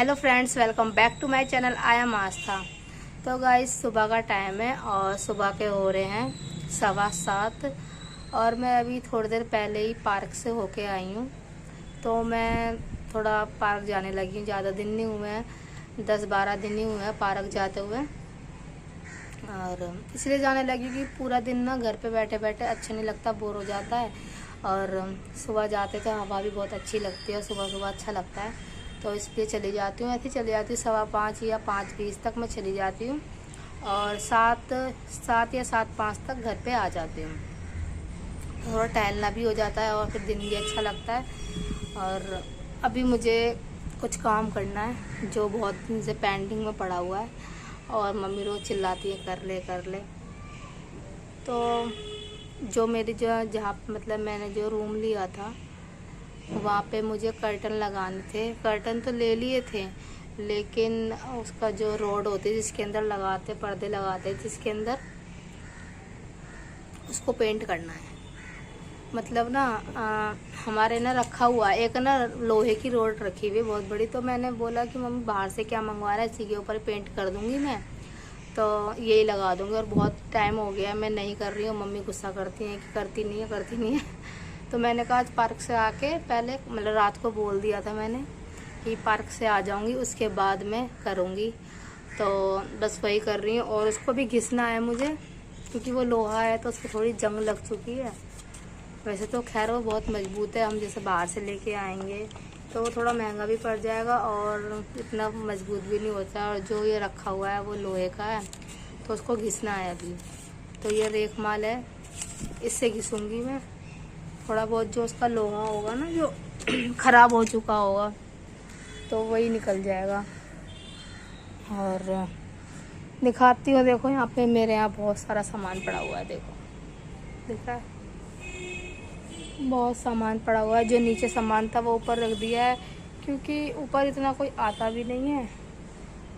Hello friends, welcome back to my channel. I am Aastha. तो guys, सुबह का time है और सुबह के हो रहे हैं 7:15 और मैं अभी थोड़ी देर पहले ही पार्क से होके आई हूँ। तो मैं थोड़ा पार्क जाने लगी हूँ। ज़्यादा दिन नहीं हुए हैं, 10-12 दिन ही हुए हैं पार्क जाते हुए। और इसलिए जाने लगी कि पूरा दिन ना घर पे बैठे बैठे अच्छा नहीं लगता, बोर हो जाता है। और सुबह जाते तो हवा भी बहुत अच्छी लगती है, सुबह सुबह अच्छा लगता है। तो इसलिए चली जाती हूँ, ऐसे ही चली जाती हूँ 5:15 या 5:20 तक मैं चली जाती हूँ और 7 या 7:05 तक घर पे आ जाती हूँ। थोड़ा टहलना भी हो जाता है और फिर दिन भी अच्छा लगता है। और अभी मुझे कुछ काम करना है जो बहुत दिन से पेंडिंग में पड़ा हुआ है और मम्मी रोज चिल्लाती है कर ले कर ले। तो जो मेरी जहाँ मतलब मैंने जो रूम लिया था वहाँ पे मुझे कर्टन लगाने थे। कर्टन तो ले लिए थे, लेकिन उसका जो रोड होती है जिसके अंदर लगाते पर्दे लगाते जिसके अंदर, उसको पेंट करना है। मतलब ना हमारे ना रखा हुआ एक ना लोहे की रोड रखी हुई बहुत बड़ी। तो मैंने बोला कि मम्मी बाहर से क्या मंगवा रहा है, इसी के ऊपर पेंट कर दूंगी मैं, तो यही लगा दूंगी। और बहुत टाइम हो गया मैं नहीं कर रही हूँ, मम्मी गुस्सा करती हैं कि करती नहीं है करती नहीं है। तो मैंने कहा आज पार्क से आके पहले, मतलब रात को बोल दिया था मैंने कि पार्क से आ जाऊंगी उसके बाद मैं करूँगी। तो बस वही कर रही हूँ। और उसको भी घिसना है मुझे, क्योंकि वो लोहा है तो उसको थोड़ी जंग लग चुकी है। वैसे तो खैर वो बहुत मजबूत है, हम जैसे बाहर से लेके आएंगे तो वो थोड़ा महंगा भी पड़ जाएगा और इतना मजबूत भी नहीं होता। और जो ये रखा हुआ है वो लोहे का है, तो उसको घिसना है अभी। तो ये रेख माल है, इससे घिसूँगी मैं। थोड़ा बहुत जो उसका लोहा होगा ना जो ख़राब हो चुका होगा तो वही निकल जाएगा। और दिखाती हूँ, देखो यहाँ पे मेरे यहाँ बहुत सारा सामान पड़ा हुआ है। देखो, दिख रहा है, बहुत सामान पड़ा हुआ है। जो नीचे सामान था वो ऊपर रख दिया है, क्योंकि ऊपर इतना कोई आता भी नहीं है।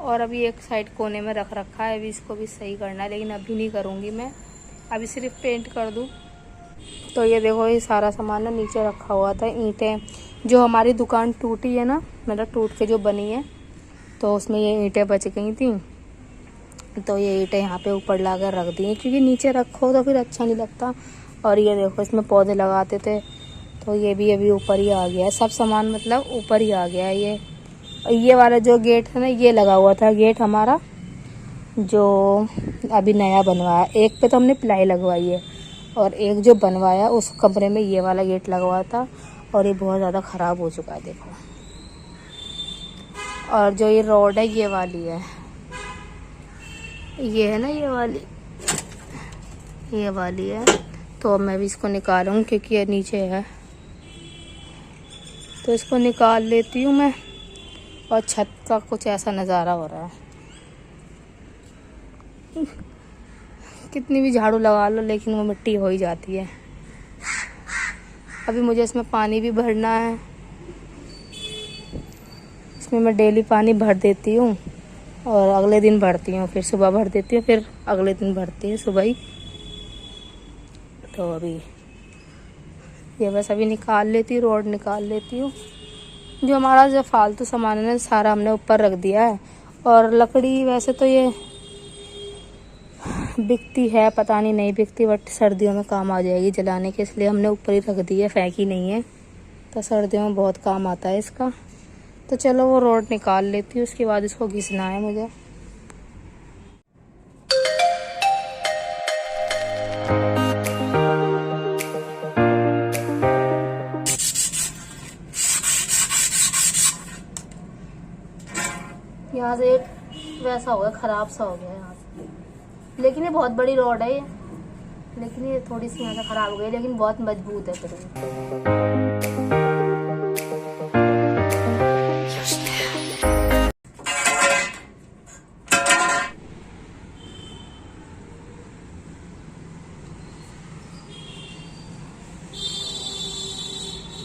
और अभी एक साइड कोने में रख रखा है, अभी इसको भी सही करना है, लेकिन अभी नहीं करूँगी मैं, अभी सिर्फ पेंट कर दूँ। तो ये देखो, ये सारा सामान ना नीचे रखा हुआ था। ईंटें, जो हमारी दुकान टूटी है ना, मतलब टूट के जो बनी है, तो उसमें ये ईंटें बच गई थी। तो ये ईंटें यहाँ पे ऊपर ला कर रख दी हैं, क्योंकि नीचे रखो तो फिर अच्छा नहीं लगता। और ये देखो, इसमें पौधे लगाते थे तो ये भी अभी ऊपर ही आ गया है। सब सामान मतलब ऊपर ही आ गया है। ये वाला जो गेट है ना, ये लगा हुआ था गेट हमारा, जो अभी नया बनवाया। एक पे तो हमने प्लाई लगवाई है और एक जो बनवाया उस कमरे में ये वाला गेट लगवा था, और ये बहुत ज़्यादा ख़राब हो चुका है। देखो, और जो ये रोड है ये वाली है, ये है ना ये वाली है। तो मैं भी इसको निकालूंगी क्योंकि ये नीचे है, तो इसको निकाल लेती हूँ मैं। और छत का कुछ ऐसा नज़ारा हो रहा है, कितनी भी झाड़ू लगा लो लेकिन वो मिट्टी हो ही जाती है। अभी मुझे इसमें पानी भी भरना है, इसमें मैं डेली पानी भर देती हूँ और अगले दिन भरती हूँ, फिर सुबह भर देती हूँ, फिर अगले दिन भरती हूँ सुबह ही। तो अभी ये बस अभी निकाल लेती हूँ, रोड निकाल लेती हूँ। जो हमारा जो फालतू सामान है ना, सारा हमने ऊपर रख दिया है। और लकड़ी वैसे तो ये बिकती है, पता नहीं बिकती, बट सर्दियों में काम आ जाएगी जलाने के, इसलिए हमने ऊपर ही रख दी है, फेंकी नहीं है। तो सर्दियों में बहुत काम आता है इसका। तो चलो वो रोड निकाल लेती हूँ, उसके बाद इसको घिसना है मुझे। यहाँ से एक वैसा हो गया, ख़राब सा हो गया यहाँ से। लेकिन ये बहुत बड़ी रोड है ये, लेकिन ये थोड़ी सी यहाँ से ख़राब हो गई, लेकिन बहुत मजबूत है फिर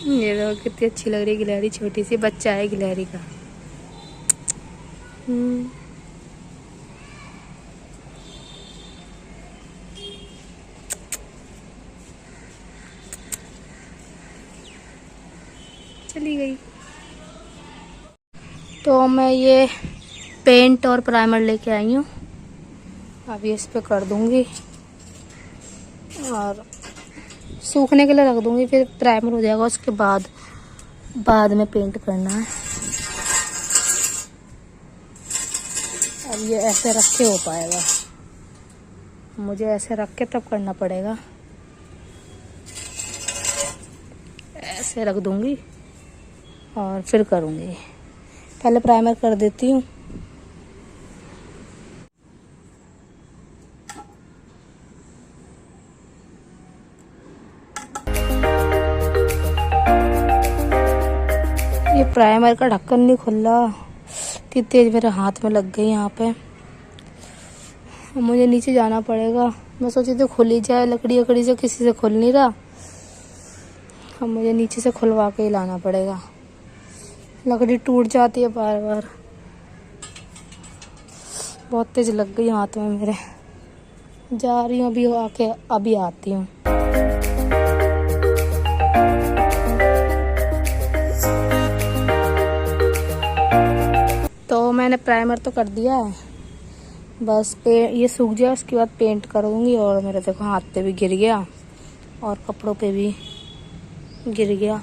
ये देखो कितनी अच्छी लग रही है गिलहरी, छोटी सी बच्चा है गिलहरी का। चली गई। तो मैं ये पेंट और प्राइमर लेके आई हूँ, अभी इस पे कर दूँगी और सूखने के लिए रख दूँगी, फिर प्राइमर हो जाएगा, उसके बाद में पेंट करना है। अब ये ऐसे रख के हो पाएगा, मुझे ऐसे रख के तब करना पड़ेगा। ऐसे रख दूँगी और फिर करूँगी। पहले प्राइमर कर देती हूँ। ये प्राइमर का ढक्कन नहीं खुल रहा, इतनी तेज मेरे हाथ में लग गई यहाँ पे। मुझे नीचे जाना पड़ेगा। मैं सोची तो खुल ही जाए, लकड़ी से किसी से खुल नहीं रहा। अब मुझे नीचे से खुलवा के ही लाना पड़ेगा, लकड़ी टूट जाती है बार बार। बहुत तेज लग गई हाथ में मेरे। जा रही हूँ अभी, आके अभी आती हूँ। तो मैंने प्राइमर तो कर दिया है, बस ये सूख जाए उसके बाद पेंट करूँगी। और मेरे देखो हाथ पे भी गिर गया और कपड़ों पे भी गिर गया,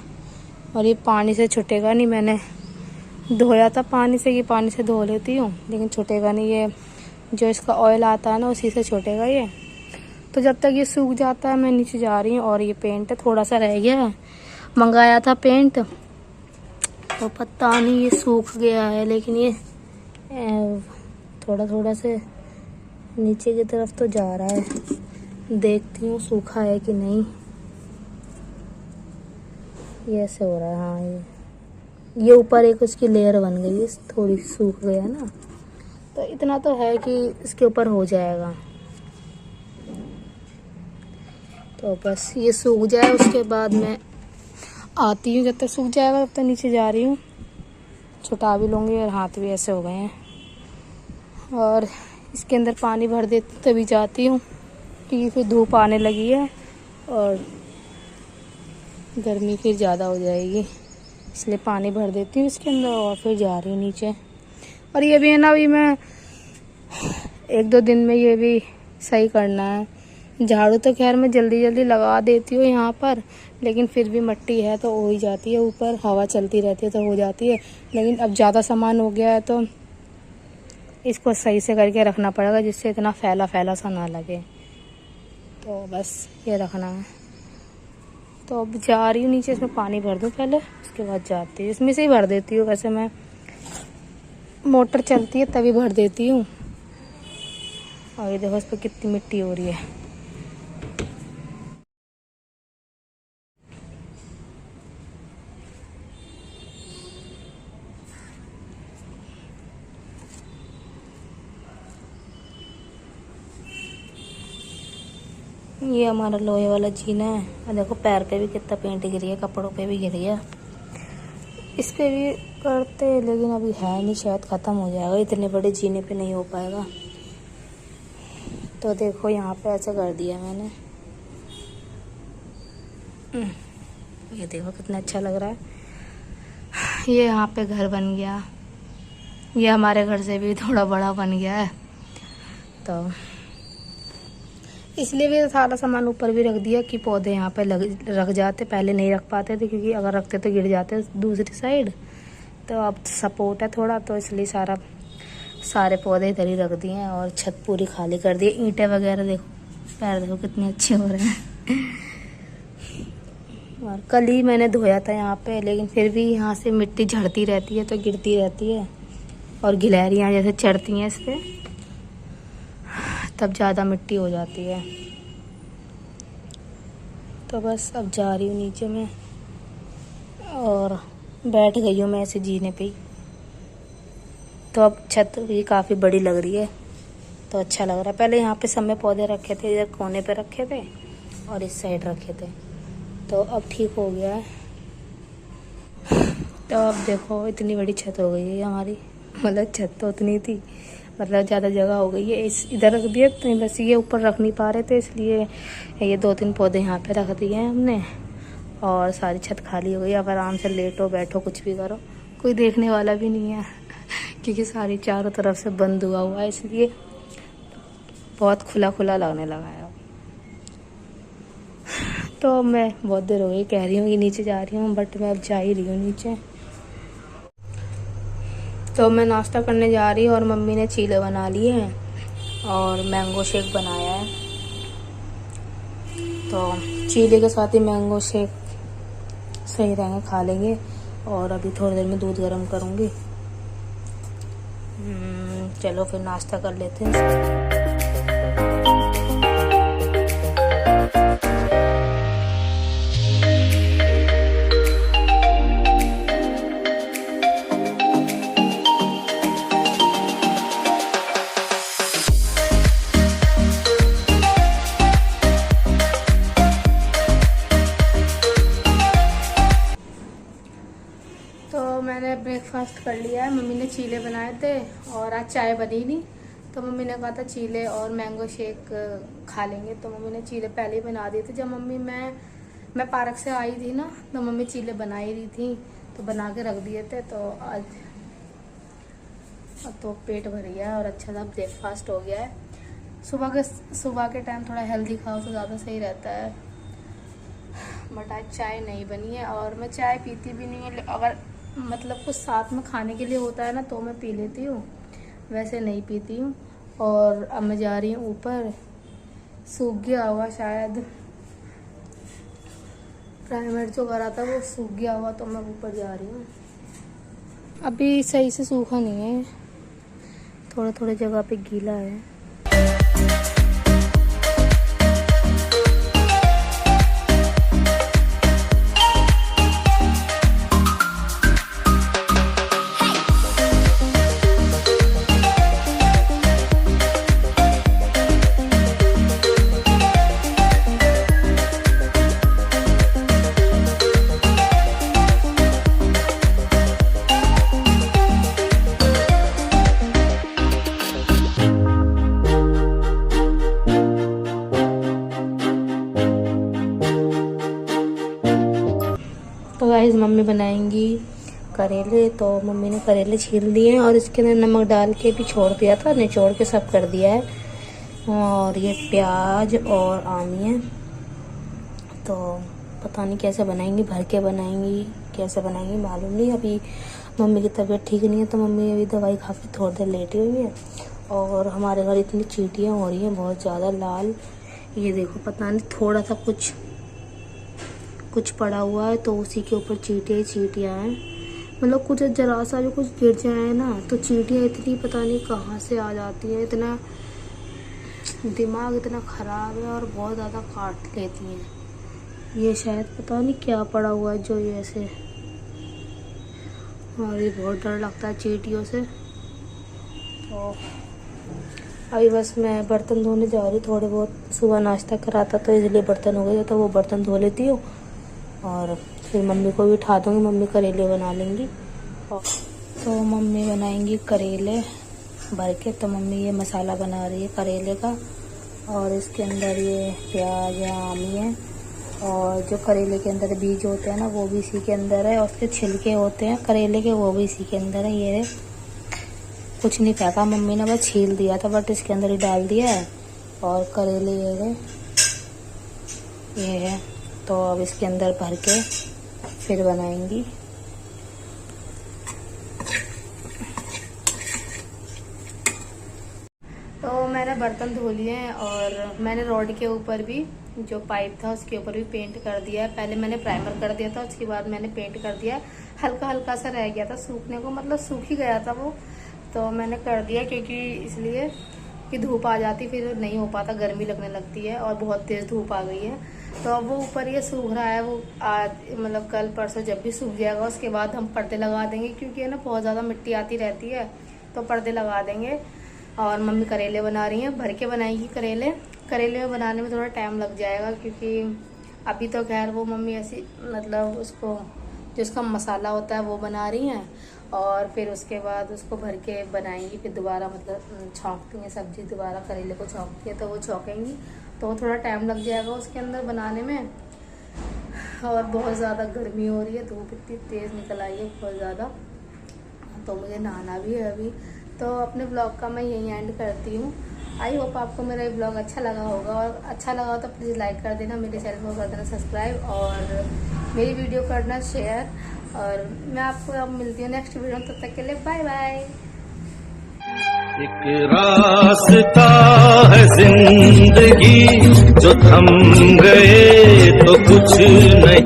और ये पानी से छूटेगा नहीं। मैंने धोया था पानी से, ये पानी से धो लेती हूँ, लेकिन छूटेगा नहीं। ये जो इसका ऑयल आता है ना, उसी से छूटेगा ये। तो जब तक ये सूख जाता है मैं नीचे जा रही हूँ। और ये पेंट थोड़ा सा रह गया है, मंगाया था पेंट, तो पता नहीं ये सूख गया है, लेकिन ये थोड़ा थोड़ा से नीचे की तरफ तो जा रहा है। देखती हूँ सूखा है कि नहीं। ये ऐसे हो रहा है। हाँ, ये ऊपर एक उसकी लेयर बन गई है, थोड़ी सूख गया ना, तो इतना तो है कि इसके ऊपर हो जाएगा। तो बस ये सूख जाए, उसके बाद मैं आती हूँ। जब तक सूख जाएगा तब तक नीचे जा रही हूँ, छुटा भी लूँगी। और हाथ भी ऐसे हो गए हैं, और इसके अंदर पानी भर देती तभी जाती हूँ, क्योंकि फिर धूप आने लगी है और गर्मी फिर ज़्यादा हो जाएगी, इसलिए पानी भर देती हूँ इसके अंदर और फिर जा रही हूँ नीचे। और ये भी है ना, अभी मैं 1-2 दिन में ये भी सही करना है। झाड़ू तो खैर मैं जल्दी लगा देती हूँ यहाँ पर, लेकिन फिर भी मिट्टी है तो हो ही जाती है, ऊपर हवा चलती रहती है तो हो जाती है। लेकिन अब ज़्यादा सामान हो गया है तो इसको सही से करके रखना पड़ेगा, जिससे इतना फैला सा ना लगे। तो बस ये रखना है। तो अब जा रही हूँ नीचे, इसमें पानी भर दूँ पहले, उसके बाद जाती हूँ। इसमें से ही भर देती हूँ, वैसे मैं मोटर चलती है तभी भर देती हूँ। और ये देखो इस पर कितनी मिट्टी हो रही है। ये हमारा लोहे वाला जीना है, और देखो पैर पे भी कितना पेंट गिर गया, कपड़ों पे भी गिर गया। इस पे भी करते, लेकिन अभी है नहीं, शायद ख़त्म हो जाएगा, इतने बड़े जीने पे नहीं हो पाएगा। तो देखो यहाँ पे ऐसे कर दिया मैंने। ये देखो कितना अच्छा लग रहा है। ये यहाँ पे घर बन गया, ये हमारे घर से भी थोड़ा बड़ा बन गया है, तो इसलिए भी सारा सामान ऊपर भी रख दिया कि पौधे यहाँ पे रख जाते। पहले नहीं रख पाते थे, क्योंकि अगर रखते तो गिर जाते दूसरी साइड। तो अब सपोर्ट है थोड़ा, तो इसलिए सारे पौधे इधर ही रख दिए हैं। और छत पूरी खाली कर दी, ईंटें वगैरह देखो, पैर देखो कितने अच्छे हो रहे हैं। और कल ही मैंने धोया था यहाँ पे, लेकिन फिर भी यहाँ से मिट्टी झड़ती रहती है तो गिरती रहती है, और गिलहरियाँ जैसे चढ़ती हैं इस पर, तब ज़्यादा मिट्टी हो जाती है। तो बस अब जा रही हूँ नीचे में, और बैठ गई हूँ मैं ऐसे जीने पे ही। तो अब छत भी काफ़ी बड़ी लग रही है, तो अच्छा लग रहा है। पहले यहाँ पे सब में पौधे रखे थे, इधर कोने पे रखे थे और इस साइड रखे थे, तो अब ठीक हो गया है। तो अब देखो इतनी बड़ी छत हो गई है हमारी, मतलब छत तो उतनी थी, मतलब ज़्यादा जगह हो गई है। इस इधर रख दिए, तो बस ये ऊपर रख नहीं पा रहे थे, इसलिए ये 2-3 पौधे यहाँ पे रख दिए हैं हमने, और सारी छत खाली हो गई। अब आराम से लेटो बैठो कुछ भी करो, कोई देखने वाला भी नहीं है। क्योंकि सारी चारों तरफ से बंद हुआ है, इसलिए बहुत खुला खुला लगने लगा है। तो मैं बहुत देर हो गई कह रही हूँ कि नीचे जा रही हूँ, बट मैं अब जा ही रही हूँ नीचे। तो मैं नाश्ता करने जा रही हूँ और मम्मी ने चीले बना लिए हैं और मैंगो शेक बनाया है। तो चीले के साथ ही मैंगो शेक सही रहेंगे, खा लेंगे। और अभी थोड़ी देर में दूध गर्म करूँगी। चलो फिर नाश्ता कर लेते हैं। तो मैंने ब्रेकफास्ट कर लिया है। मम्मी ने चीले बनाए थे और आज चाय बनी नहीं, तो मम्मी ने कहा था चीले और मैंगो शेक खा लेंगे। तो मम्मी ने चीले पहले ही बना दिए थे। जब मम्मी मैं पार्क से आई थी ना, तो मम्मी चीले बना ही रही थी, तो बना के रख दिए थे। तो आज तो पेट भर गया है और अच्छा सा ब्रेकफास्ट हो गया है। सुबह के टाइम थोड़ा हेल्दी खाओ तो ज़्यादा सही रहता है। बट आज चाय नहीं बनी है और मैं चाय पीती भी नहीं है। अगर मतलब कुछ साथ में खाने के लिए होता है ना तो मैं पी लेती हूँ, वैसे नहीं पीती हूँ। और अब मैं जा रही हूँ ऊपर, सूख गया हुआ शायद, प्राइमर जो करा था वो सूख गया हुआ, तो मैं ऊपर जा रही हूँ। अभी सही से सूखा नहीं है, थोड़ा थोड़ा जगह पे गीला है। तो गाइस मम्मी बनाएंगी करेले। तो मम्मी ने करेले छील दिए हैं और इसके अंदर नमक डाल के भी छोड़ दिया था, निचोड़ के सब कर दिया है। और ये प्याज और आमी है। तो पता नहीं कैसे बनाएंगी, भर के बनाएंगी कैसे बनाएंगी मालूम नहीं। अभी मम्मी की तबीयत ठीक नहीं है, तो मम्मी अभी दवाई खा के थोड़ी देर लेटी हुई है। और हमारे घर इतनी चींटियाँ हो रही हैं बहुत ज़्यादा लाल, ये देखो पता नहीं थोड़ा सा कुछ पड़ा हुआ है तो उसी के ऊपर चींटियाँ हैं। मतलब कुछ जरा सा भी कुछ गिर जाए ना तो चींटियाँ इतनी पता नहीं कहाँ से आ जाती है। इतना दिमाग इतना ख़राब है और बहुत ज़्यादा काट लेती हैं। ये शायद पता नहीं क्या पड़ा हुआ है जो ये ऐसे, और ये बहुत डर लगता है चींटियों से। तो अभी बस मैं बर्तन धोने जा रही, थोड़े बहुत सुबह नाश्ता करा था तो इसलिए बर्तन हो गए, तो वो बर्तन धो लेती हूँ और फिर मम्मी को भी उठा दूँगी। मम्मी करेले बना लेंगी। और तो मम्मी बनाएंगी करेले भर के। तो मम्मी ये मसाला बना रही है करेले का, और इसके अंदर ये प्याज है, आमी है, और जो करेले के अंदर बीज होते हैं ना वो भी इसी के अंदर है, और उसके छिलके होते हैं करेले के वो भी इसी के अंदर है। ये कुछ नहीं फेंका मम्मी ने, बस छील दिया था बट इसके अंदर ही डाल दिया है। और करेले ये है। तो अब इसके अंदर भर के फिर बनाएंगी। तो मैंने बर्तन धो लिए हैं और मैंने रोड के ऊपर भी जो पाइप था उसके ऊपर भी पेंट कर दिया है। पहले मैंने प्राइमर कर दिया था, उसके बाद मैंने पेंट कर दिया। हल्का हल्का सा रह गया था सूखने को, मतलब सूख ही गया था वो, तो मैंने कर दिया क्योंकि इसलिए कि धूप आ जाती फिर नहीं हो पाता, गर्मी लगने लगती है और बहुत तेज़ धूप आ गई है। तो अब वो ऊपर ये सूख रहा है, वो आज मतलब कल परसों जब भी सूख जाएगा उसके बाद हम पर्दे लगा देंगे, क्योंकि है ना बहुत ज़्यादा मिट्टी आती रहती है, तो पर्दे लगा देंगे। और मम्मी करेले बना रही हैं, भर के बनाएगी करेले में बनाने में थोड़ा टाइम लग जाएगा, क्योंकि अभी तो खैर वो मम्मी ऐसी मतलब उसको जो उसका मसाला होता है वो बना रही हैं, और फिर उसके बाद उसको भर के बनाएंगी। फिर दोबारा मतलब छौंकती हैं सब्जी, दोबारा करेले को छौंकती है तो वो छौंकेंगी, तो थोड़ा टाइम लग जाएगा उसके अंदर बनाने में। और बहुत ज़्यादा गर्मी हो रही है, धूप इतनी तेज़ निकल आई है बहुत ज़्यादा, तो मुझे नहाना भी है अभी। तो अपने ब्लॉग का मैं यहीं एंड करती हूँ। आई होप आपको मेरा ये ब्लॉग अच्छा लगा होगा, और अच्छा लगा हो तो प्लीज़ लाइक कर देना, मेरे चैनल को कर देना सब्सक्राइब, और मेरी वीडियो करना शेयर। और मैं आपको अब मिलती हूँ नेक्स्ट वीडियो में, तब तक के लिए बाय बाय। एक रास्ता है जिंदगी जो थम गए तो कुछ नहीं।